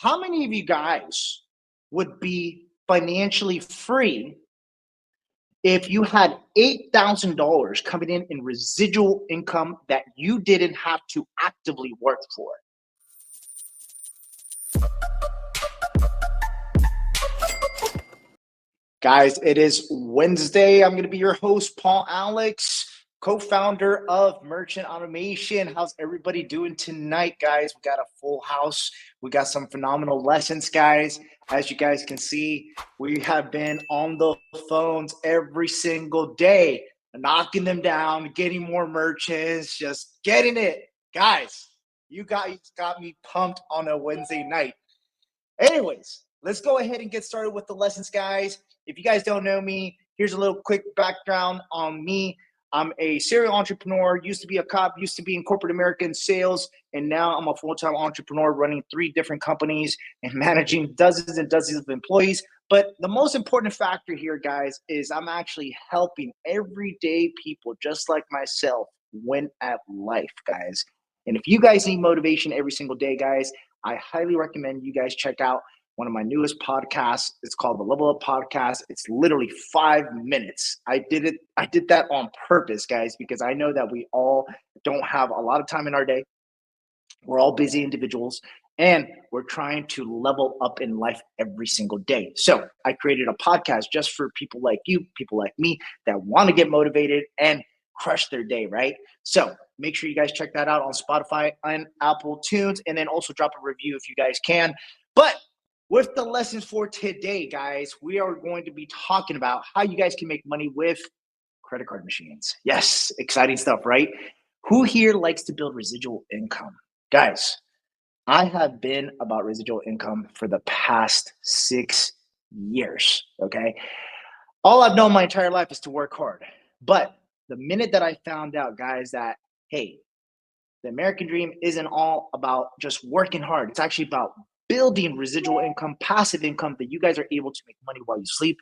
How many of you guys would be financially free if you had $8,000 coming in residual income that you didn't have to actively work for? Guys, it is Wednesday. I'm going to be your host, Paul Alex, co-founder of Merchant Automation. How's everybody doing tonight, guys? We got a full house. We got some phenomenal lessons, guys. As you guys can see, we have been on the phones every single day, knocking them down, getting more merchants, just getting it. Guys, you guys got me pumped on a Wednesday night. Anyways, let's go ahead and get started with the lessons, guys. If you guys don't know me, here's a little quick background on me. I'm a serial entrepreneur, used to be a cop, used to be in corporate America in sales, and now I'm a full-time entrepreneur running 3 different companies and managing dozens and dozens of employees. But the most important factor here, guys, is I'm actually helping everyday people just like myself win at life, guys. And if you guys need motivation every single day, guys, I highly recommend you guys check out one of my newest podcasts. It's called the Level Up Podcast. It's literally 5 minutes. I did that on purpose, guys, because I know that we all don't have a lot of time in our day. We're all busy individuals, and we're trying to level up in life every single day. So I created a podcast just for people like you, people like me that want to get motivated and crush their day, right? So make sure you guys check that out on Spotify and Apple Tunes, and then also drop a review if you guys can. But with the lessons for today, guys, we are going to be talking about how you guys can make money with credit card machines. Yes, exciting stuff, right? Who here likes to build residual income? Guys, I have been about residual income for the past 6 years, okay? All I've known my entire life is to work hard. But the minute that I found out, guys, that, hey, the American dream isn't all about just working hard. It's actually about building residual income, passive income that you guys are able to make money while you sleep.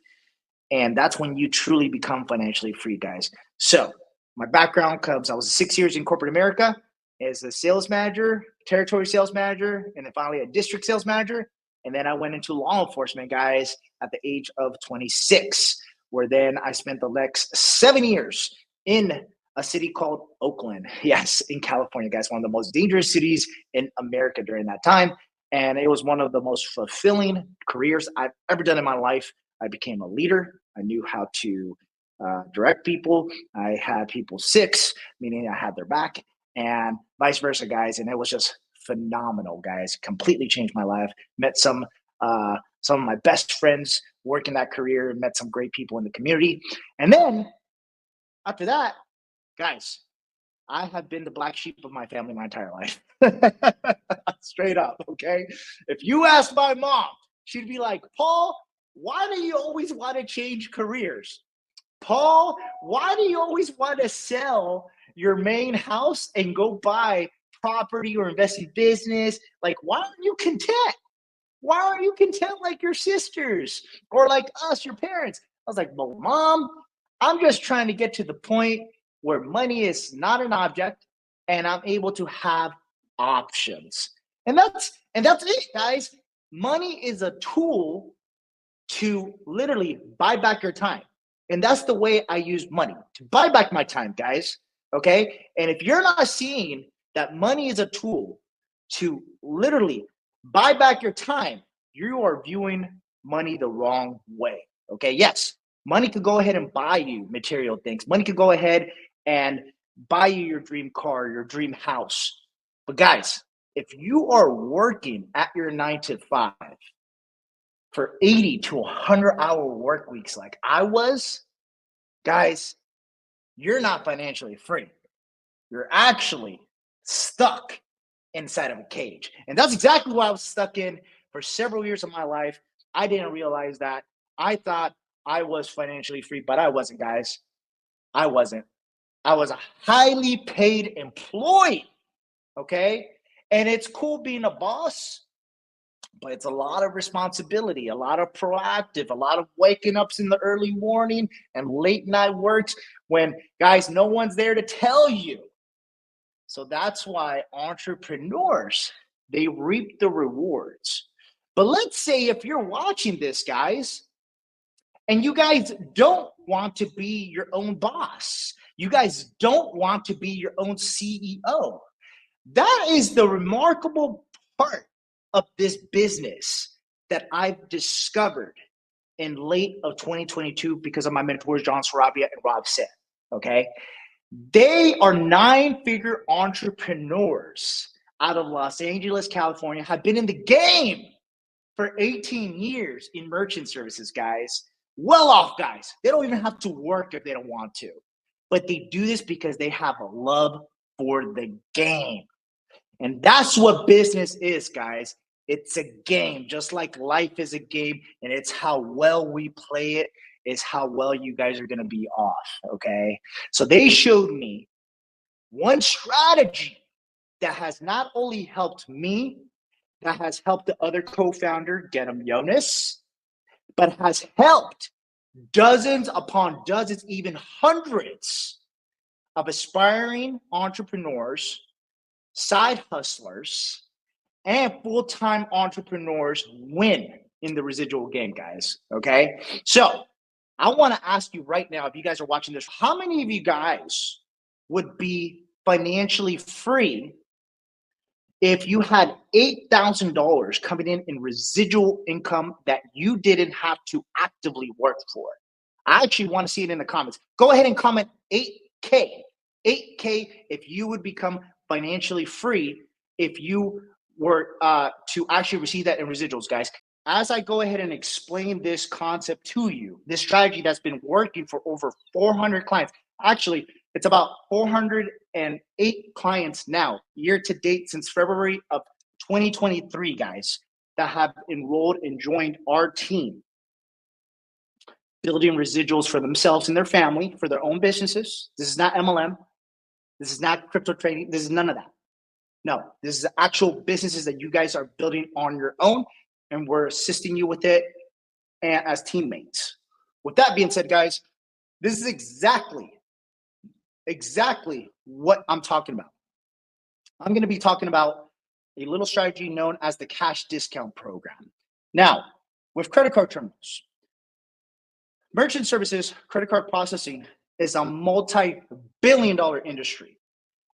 And that's when you truly become financially free, guys. So my background comes, I was 6 years in corporate America as a sales manager, territory sales manager, and then finally a district sales manager. And then I went into law enforcement, guys, at the age of 26, where then I spent the next 7 years in a city called Oakland. Yes, in California, guys, one of the most dangerous cities in America during that time. And it was one of the most fulfilling careers I've ever done in my life. I became a leader. I knew how to direct people. I had people sick, meaning I had their back, and vice versa, guys. And it was just phenomenal, guys. Completely changed my life. Met some of my best friends working that career. Met some great people in the community. And then after that, guys, I have been the black sheep of my family my entire life. Straight up, okay? If you ask my mom, she'd be like, Paul, why do you always want to change careers? Paul, why do you always want to sell your main house and go buy property or invest in business? Like, why aren't you content? Why aren't you content like your sisters or like us, your parents? I was like, well, Mom, I'm just trying to get to the point where money is not an object and I'm able to have options. And that's it, guys. Money is a tool to literally buy back your time. And that's the way I use money, to buy back my time, guys. Okay? And if you're not seeing that money is a tool to literally buy back your time, you are viewing money the wrong way. Okay? Yes, money could go ahead and buy you material things. Money could go ahead and buy you your dream car, your dream house. But guys, if you are working at your 9 to 5 for 80 to 100-hour work weeks like I was, guys, you're not financially free. You're actually stuck inside of a cage. And that's exactly what I was stuck in for several years of my life. I didn't realize that. I thought I was financially free, but I wasn't, guys. I wasn't. I was a highly paid employee, okay? And it's cool being a boss, but it's a lot of responsibility, a lot of proactive, a lot of waking up in the early morning and late night works when, guys, no one's there to tell you. So that's why entrepreneurs, they reap the rewards But let's say if you're watching this, guys, and you guys don't want to be your own boss, you guys don't want to be your own CEO. That is the remarkable part of this business that I've discovered in late of 2022 because of my mentors, John Sarabia and Rob Sen. Okay. They are 9-figure entrepreneurs out of Los Angeles, California, have been in the game for 18 years in merchant services, guys. Well off, guys. They don't even have to work if they don't want to. But they do this because they have a love for the game. And that's what business is, guys. It's a game, just like life is a game, and it's how well we play it is how well you guys are going to be off, okay? So they showed me one strategy that has not only helped me, that has helped the other co-founder, get him Jonas, but has helped dozens upon dozens, even hundreds of aspiring entrepreneurs, side hustlers, and full-time entrepreneurs win in the residual game, guys, okay? So I want to ask you right now, if you guys are watching this, how many of you guys would be financially free if you had $8,000 coming in residual income that you didn't have to actively work for? I actually want to see it in the comments. Go ahead and comment 8K. 8K if you would become financially free if you were to actually receive that in residuals, guys. As I go ahead and explain this concept to you, this strategy that's been working for over 400 clients, actually, it's about 408 clients now, year to date since February of 2023, guys, that have enrolled and joined our team, building residuals for themselves and their family, for their own businesses. This is not MLM. This is not crypto trading. This is none of that. No, this is actual businesses that you guys are building on your own, and we're assisting you with it and as teammates. With that being said, guys, this is exactly what I'm talking about. I'm going to be talking about a little strategy known as the cash discount program. Now, with credit card terminals, merchant services, credit card processing is a multi-billion-dollar industry,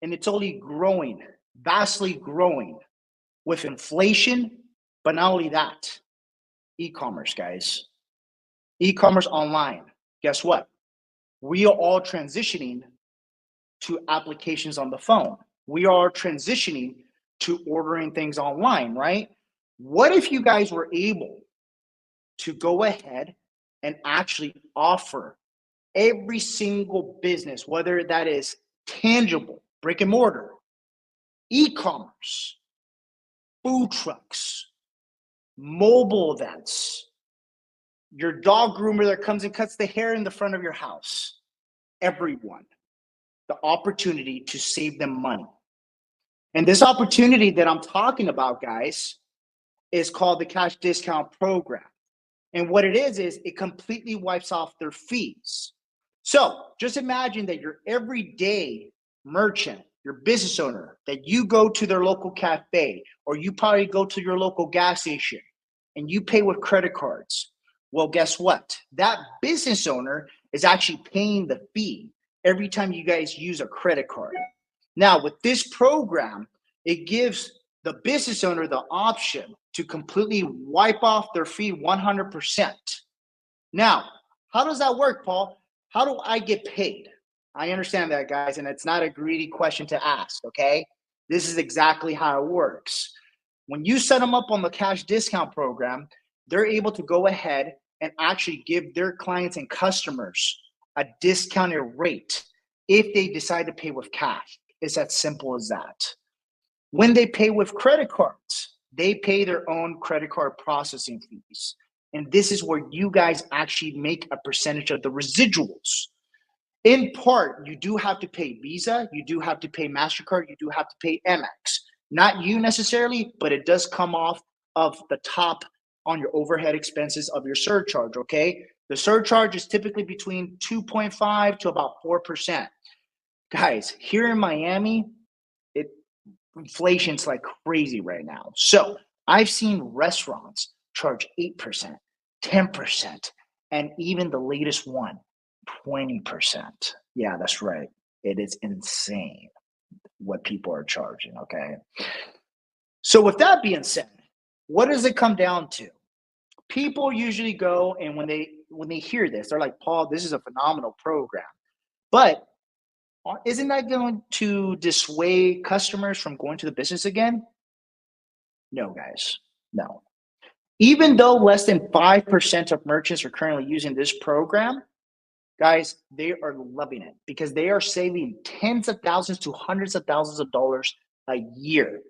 and it's only growing, vastly growing with inflation. But not only that, e-commerce, guys, e-commerce online. Guess what? We are all transitioning to applications on the phone. We are transitioning to ordering things online, right? What if you guys were able to go ahead and actually offer every single business, whether that is tangible, brick and mortar, e-commerce, food trucks, mobile events, your dog groomer that comes and cuts the hair in the front of your house, everyone, the opportunity to save them money. And this opportunity that I'm talking about, guys, is called the cash discount program. And what it is it completely wipes off their fees. So just imagine that your everyday merchant, your business owner, that you go to their local cafe, or you probably go to your local gas station and you pay with credit cards. Well, guess what? That business owner is actually paying the fee every time you guys use a credit card. Now, with this program, it gives the business owner the option to completely wipe off their fee 100%. Now, how does that work, Paul? How do I get paid? I understand that, guys, and it's not a greedy question to ask, okay? This is exactly how it works. When you set them up on the cash discount program, they're able to go ahead and actually give their clients and customers a discounted rate if they decide to pay with cash. It's as simple as that. When they pay with credit cards, they pay their own credit card processing fees. And this is where you guys actually make a percentage of the residuals. In part, you do have to pay Visa, you do have to pay MasterCard, you do have to pay Amex. Not you necessarily, but it does come off of the top on your overhead expenses of your surcharge, okay? The surcharge is typically between 2.5 to about 4%. Guys, here in Miami, inflation's like crazy right now. So I've seen restaurants charge 8%, 10%, and even the latest one, 20%. Yeah, that's right. It is insane what people are charging, okay? So with that being said, what does it come down to? People usually go and when they hear this, they're like, Paul, this is a phenomenal program. But isn't that going to dissuade customers from going to the business again? No, guys, no. Even though less than 5% of merchants are currently using this program, guys, they are loving it because they are saving tens of thousands to hundreds of thousands of dollars a year.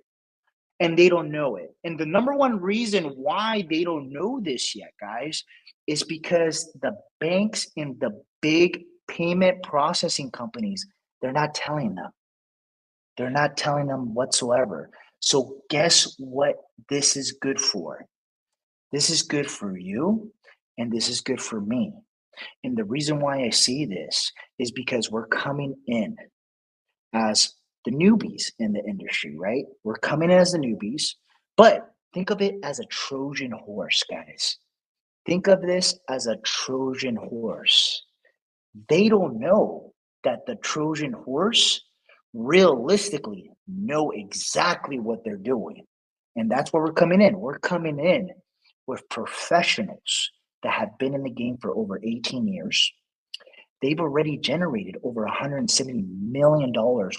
And they don't know it. And the number one reason why they don't know this yet, guys, is because the banks and the big payment processing companies, they're not telling them. They're not telling them whatsoever. So guess what this is good for? This is good for you and this is good for me. And the reason why I see this is because we're coming in as the newbies in the industry, right? We're coming in as the newbies, but think of it as a Trojan horse, guys. Think of this as a Trojan horse. They don't know that the Trojan horse realistically know exactly what they're doing. And that's where we're coming in. We're coming in with professionals that have been in the game for over 18 years. They've already generated over $170 million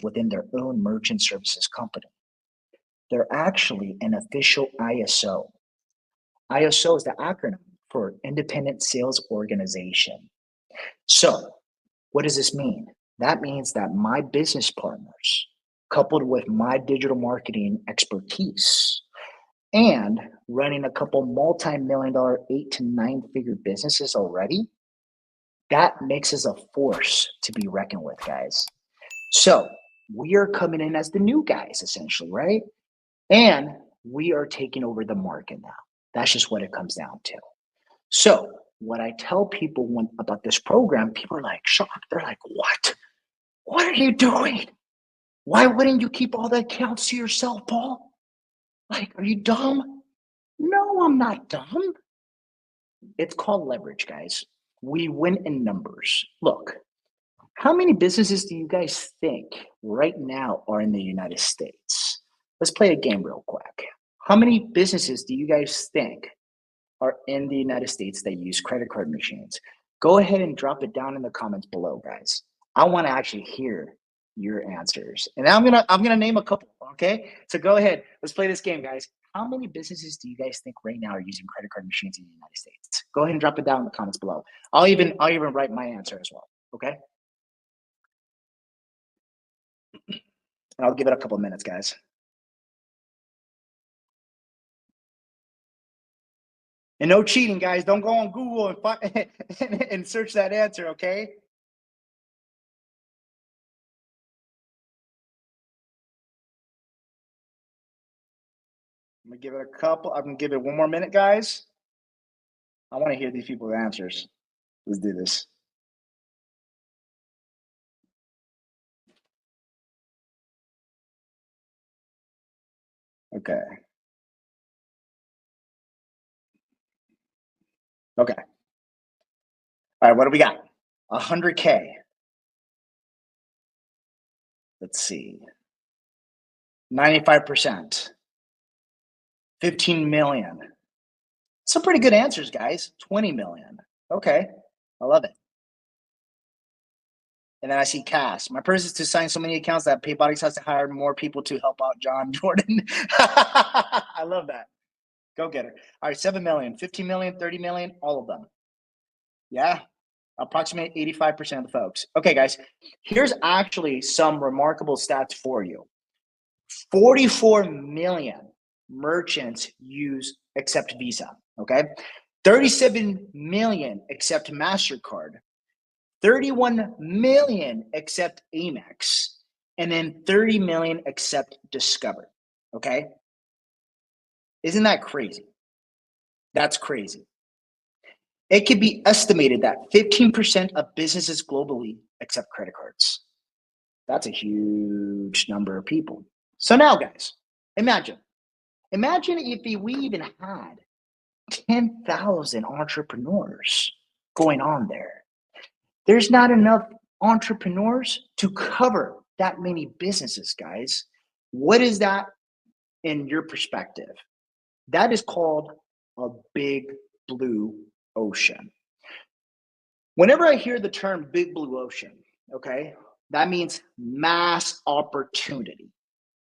within their own merchant services company. They're actually an official ISO. ISO is the acronym for Independent Sales Organization. So, what does this mean? That means that my business partners, coupled with my digital marketing expertise and running a couple multi-million dollar 8 to 9 figure businesses already, that makes us a force to be reckoned with, guys. So we are coming in as the new guys, essentially, right? And we are taking over the market now. That's just what it comes down to. So what I tell people about this program, people are like shocked. They're like, what? What are you doing? Why wouldn't you keep all the accounts to yourself, Paul? Like, are you dumb? No, I'm not dumb. It's called leverage, guys. We win in numbers. Look, how many businesses do you guys think right now are in the United States? Let's play a game real quick. How many businesses do you guys think are in the United States that use credit card machines? Go ahead and drop it down in the comments below, guys. I want to actually hear your answers. And I'm gonna name a couple, okay? So go ahead. Let's play this game, guys. How many businesses do you guys think right now are using credit card machines in the United States? Go ahead and drop it down in the comments below. I'll even write my answer as well. Okay. And I'll give it a couple of minutes, guys. And no cheating, guys. Don't go on Google and and search that answer, okay? I'm gonna give it a couple. I'm gonna give it one more minute, guys. I want to hear these people's answers. Let's do this. Okay. Okay. All right. What do we got? 100K. Let's see. 95%. 15 million. Some pretty good answers, guys. 20 million. Okay. I love it. And then I see Cass. My purpose is to sign so many accounts that Paybodics has to hire more people to help out John Jordan. I love that. Go get her. All right, 7 million, 15 million, 30 million, all of them. Yeah, approximately 85% of the folks. Okay, guys, here's actually some remarkable stats for you. 44 million merchants accept Visa, okay? 37 million accept MasterCard. 31 million accept Amex, and then 30 million accept Discover. Okay. Isn't that crazy? That's crazy. It could be estimated that 15% of businesses globally accept credit cards. That's a huge number of people. So now, guys, imagine if we even had 10,000 entrepreneurs going on there. There's not enough entrepreneurs to cover that many businesses, guys. What is that in your perspective? That is called a big blue ocean. Whenever I hear the term big blue ocean, okay, that means mass opportunity.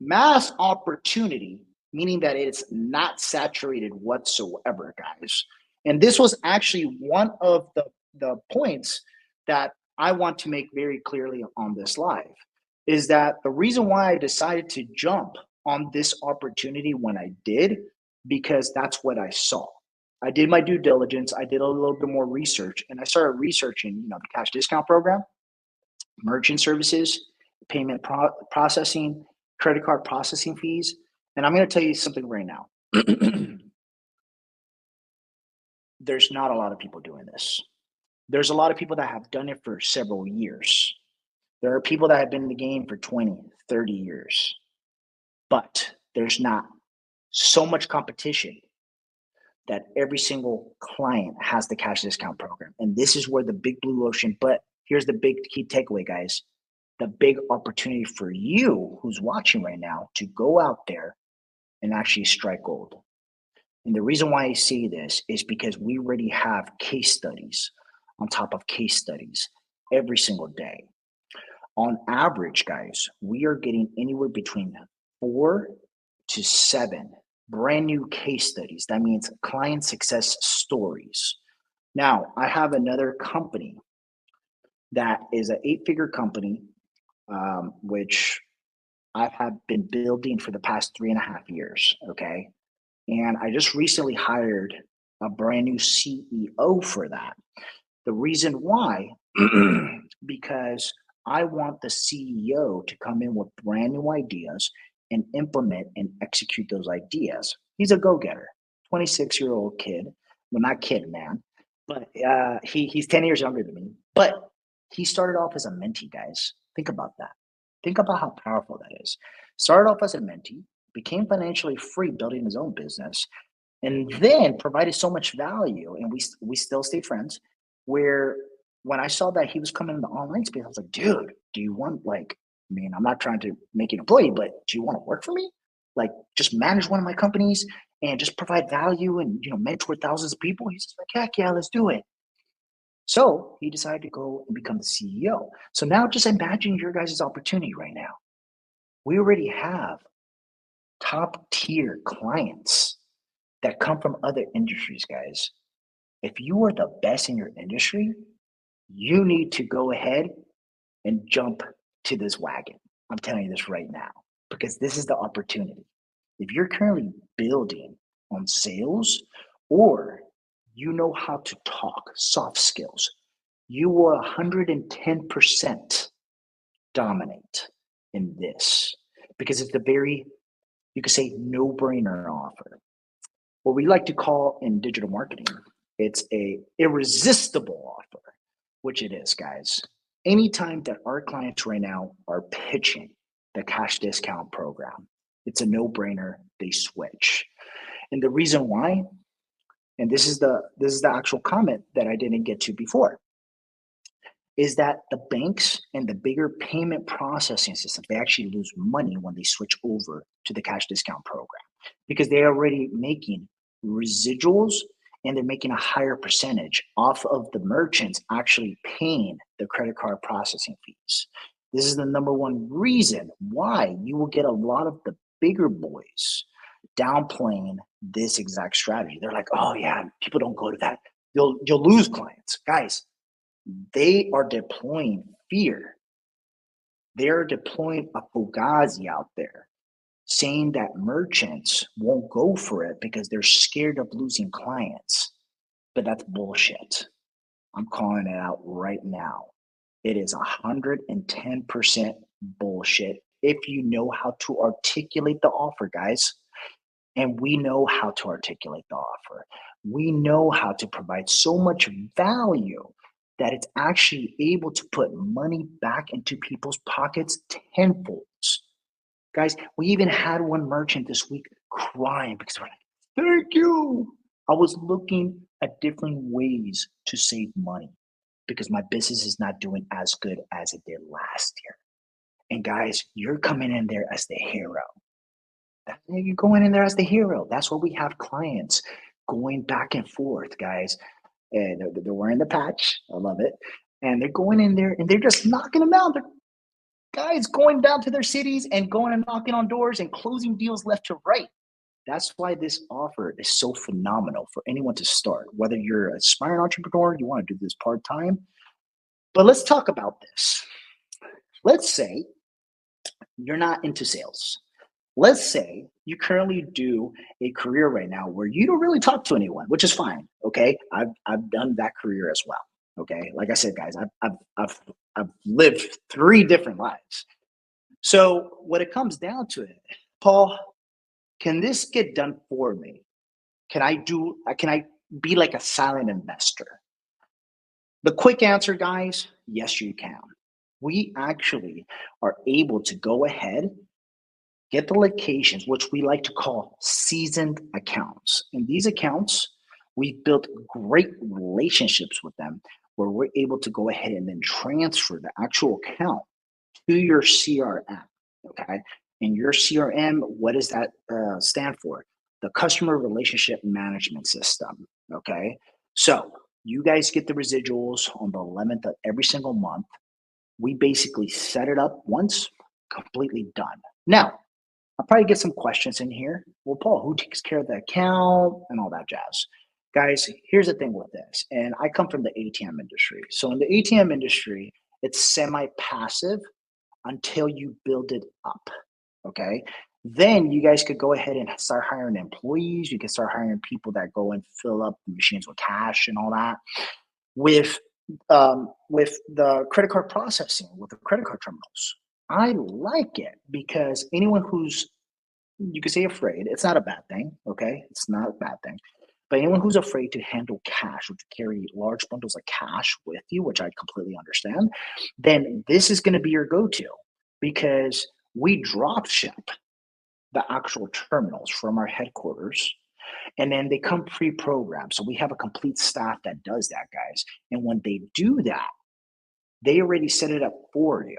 Mass opportunity, meaning that it's not saturated whatsoever, guys. And this was actually one of the points that I want to make very clearly on this live is that the reason why I decided to jump on this opportunity when I did, because that's what I saw. I did my due diligence. I did a little bit more research, and I started researching, the cash discount program, merchant services, payment processing, credit card processing fees. And I'm going to tell you something right now. There's not a lot of people doing this. There's a lot of people that have done it for several years. There are people that have been in the game for 20, 30 years. But there's not so much competition that every single client has the cash discount program. And this is where the big blue ocean, but here's the big key takeaway, guys. The big opportunity for you who's watching right now to go out there and actually strike gold. And the reason why I say this is because we already have case studies on top of case studies every single day. On average, guys, we are getting anywhere between 4 to 7 brand new case studies. That means client success stories. Now, I have another company that is an 8-figure company, which I have been building for the past 3.5 years. Okay. And I just recently hired a brand new CEO for that. The reason why, because I want the CEO to come in with brand new ideas and implement and execute those ideas. He's a go-getter, 26-year-old kid. Well, not kid, man, but he's 10 years younger than me. But he started off as a mentee, guys. Think about that. Think about how powerful that is. Started off as a mentee, became financially free, building his own business, and then provided so much value. And we still stay friends. Where when I saw that he was coming in the online space, I was like, dude, do you want I'm not trying to make you an employee, but do you want to work for me? Like, just manage one of my companies and just provide value and mentor thousands of people. He's just like, heck yeah, let's do it. So he decided to go and become the CEO. So now just imagine your guys' opportunity right now. We already have top tier clients that come from other industries, guys. If you are the best in your industry, you need to go ahead and jump to this wagon. I'm telling you this right now, because this is the opportunity. If you're currently building on sales or you know how to talk, soft skills, you will 110% dominate in this because it's a very, you could say, no-brainer offer. What we like to call in digital marketing, it's a irresistible offer, which it is, guys. Anytime that our clients right now are pitching the cash discount program, it's a no-brainer. They switch. And the reason why, and this is the actual comment that I didn't get to before, is that the banks and the bigger payment processing systems, they actually lose money when they switch over to the cash discount program because they're already making residuals and they're making a higher percentage off of the merchants actually paying the credit card processing fees. This is the number one reason why you will get a lot of the bigger boys downplaying this exact strategy. They're like, oh yeah, people don't go to that. You'll lose clients. Guys, they are deploying fear. They're deploying a fugazi out there saying that merchants won't go for it because they're scared of losing clients. But that's bullshit. I'm calling it out right now. It is 110% bullshit if you know how to articulate the offer, guys. And we know how to articulate the offer. We know how to provide so much value that it's actually able to put money back into people's pockets tenfold. Guys, we even had one merchant this week crying because we're like, thank you. I was looking at different ways to save money because my business is not doing as good as it did last year. And guys, you're coming in there as the hero. You're going in there as the hero. That's what we have clients going back and forth, guys. And they're wearing the patch. I love it. And they're going in there and they're just knocking them out. They're guys going down to their cities and going and knocking on doors and closing deals left to right. That's why this offer is so phenomenal for anyone to start, whether you're an aspiring entrepreneur, you want to do this part time. But let's talk about this. Let's say you're not into sales. Let's say you currently do a career right now where you don't really talk to anyone, which is fine. Okay. I've done that career as well. Okay. Like I said, guys, I've lived 3 different lives. So when it comes down to it, Paul, can this get done for me? Can I be like a silent investor? The quick answer, guys, yes, you can. We actually are able to go ahead, get the locations, which we like to call seasoned accounts. In these accounts, we've built great relationships with them where we're able to go ahead and then transfer the actual account to your CRM. Okay. And your CRM, what does that stand for? The customer relationship management system. Okay. So you guys get the residuals on the 11th of every single month. We basically set it up once, completely done. Now, I'll probably get some questions in here. Well, Paul, who takes care of the account and all that jazz? Guys, here's the thing with this. And I come from the ATM industry. So in the ATM industry, it's semi passive until you build it up. Okay. Then you guys could go ahead and start hiring employees. You can start hiring people that go and fill up the machines with cash and all that. With with the credit card processing, with the credit card terminals, I like it because anyone who's, you could say, afraid, it's not a bad thing. Okay, it's not a bad thing. But anyone who's afraid to handle cash or to carry large bundles of cash with you, which I completely understand, then this is going to be your go-to because we drop ship the actual terminals from our headquarters and then they come pre-programmed. So we have a complete staff that does that, guys. And when they do that, they already set it up for you.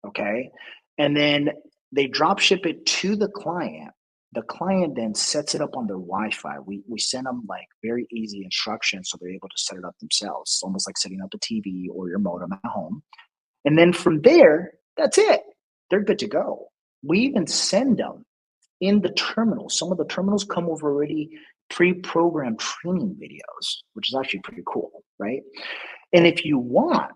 Okay. And then they drop ship it to the client. The client then sets it up on their Wi-Fi. We send them like very easy instructions so they're able to set it up themselves. It's almost like setting up a TV or your modem at home. And then from there, that's it. They're good to go. We even send them in the terminals. Some of the terminals come with already pre-programmed training videos, which is actually pretty cool, right? And if you want,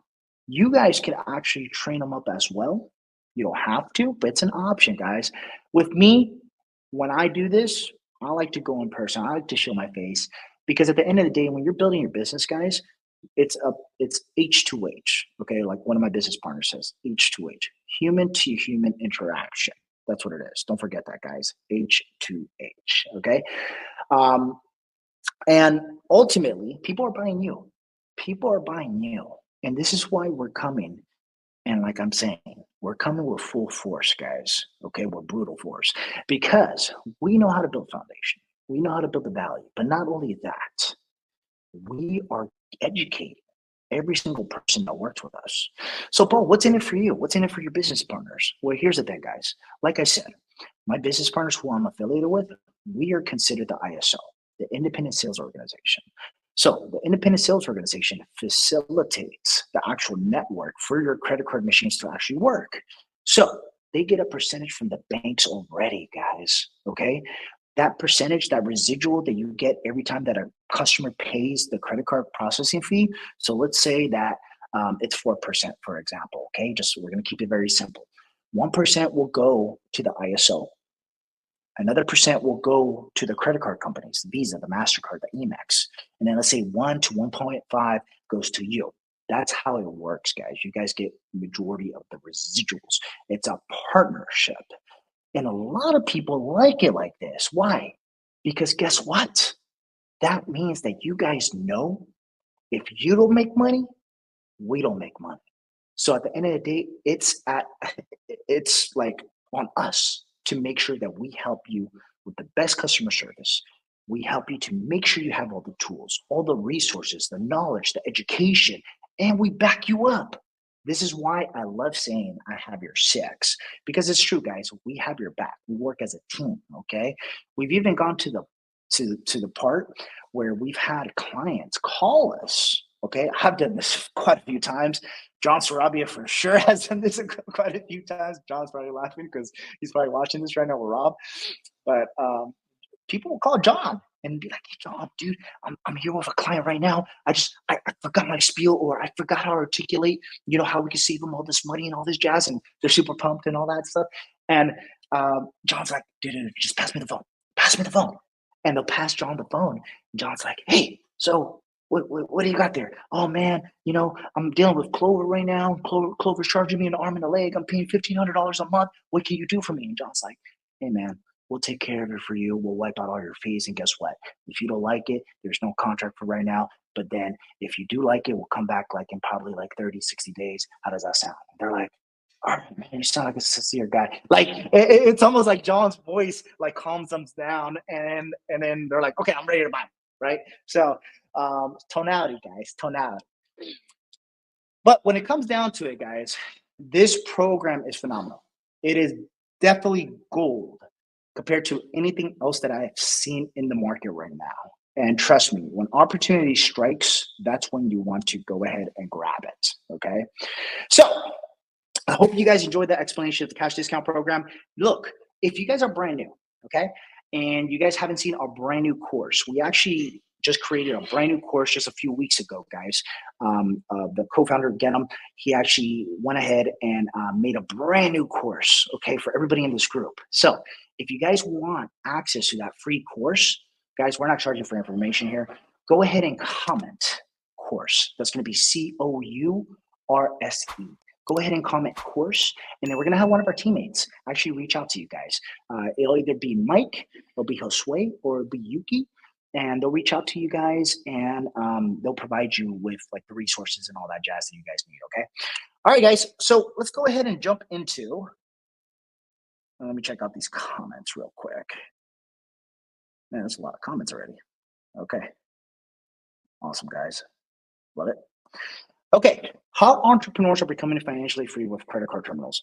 you guys can actually train them up as well. You don't have to, but it's an option, guys. With me, when I do this, I like to go in person. I like to show my face because at the end of the day, when you're building your business, guys, it's H2H. Okay, like one of my business partners says, H2H, human to human interaction. That's what it is. Don't forget that, guys. H2H. Okay. Um, and ultimately, people are buying you. People are buying you. And this is why we're coming. And like I'm saying, we're coming with full force, guys. Okay. We're brutal force because we know how to build foundation. We know how to build the value. But not only that, we are educating every single person that works with us. So, Paul, what's in it for you? What's in it for your business partners? Well, here's the thing, guys. Like I said, my business partners who I'm affiliated with, we are considered the ISO, the Independent Sales Organization. So, the Independent Sales Organization facilitates the actual network for your credit card machines to actually work. So, they get a percentage from the banks already, guys. Okay. That percentage, that residual that you get every time that a customer pays the credit card processing fee. So let's say that it's 4%, for example. Okay, just we're going to keep it very simple. 1% will go to the ISO. Another percent will go to the credit card companies, the Visa, the MasterCard, the Amex. And then let's say 1 to 1.5 goes to you. That's how it works, guys. You guys get majority of the residuals. It's a partnership. And a lot of people like it like this. Why? Because guess what? That means that you guys know if you don't make money, we don't make money. So at the end of the day, it's like on us to make sure that we help you with the best customer service, We help you to make sure you have all the tools, all the resources, the knowledge, the education, and we back you up. This is why I love saying I have your six, because it's true, guys. We have your back. We work as a team. Okay. We've even gone to the part where we've had clients call us. Okay, I've done this quite a few times. John Sarabia for sure has done this quite a few times. John's probably laughing because he's probably watching this right now with Rob. But people will call John and be like, "Hey, John, dude, I'm here with a client right now. I forgot my spiel, or I forgot how to articulate, how we can save them all this money and all this jazz." And they're super pumped and all that stuff. And John's like, dude, just pass me the phone. Pass me the phone. And they'll pass John the phone. And John's like, hey, so what do you got there? Oh man, I'm dealing with Clover right now. Clover's charging me an arm and a leg. I'm paying $1,500 a month. What can you do for me? And John's like, hey man, we'll take care of it for you. We'll wipe out all your fees. And guess what? If you don't like it, there's no contract for right now. But then if you do like it, we'll come back like in probably like 30, 60 days. How does that sound? And they're like, all right, man, you sound like a sincere guy. Like it's almost like John's voice like calms them down, and then they're like, okay, I'm ready to buy, right? So tonality, guys, tonality. But when it comes down to it, guys, this program is phenomenal. It is definitely gold compared to anything else that I've seen in the market right now. And trust me, when opportunity strikes, that's when you want to go ahead and grab it. Okay. So I hope you guys enjoyed that explanation of the cash discount program. Look, if you guys are brand new, okay, and you guys haven't seen our brand new course, we actually just created a brand new course just a few weeks ago, guys. The co-founder, Genom, he actually went ahead and made a brand new course, okay, for everybody in this group. So if you guys want access to that free course, guys, we're not charging for information here. Go ahead and comment course. That's going to be COURSE. Go ahead and comment course, and then we're going to have one of our teammates actually reach out to you guys. It'll either be Mike, it'll be Josue, or it'll be Yuki, and they'll reach out to you guys, and they'll provide you with like the resources and all that jazz that you guys need, okay? All right, guys, so let's go ahead and jump into, let me check out these comments real quick. Man, there's a lot of comments already. Okay. Awesome, guys. Love it. Okay, how entrepreneurs are becoming financially free with credit card terminals.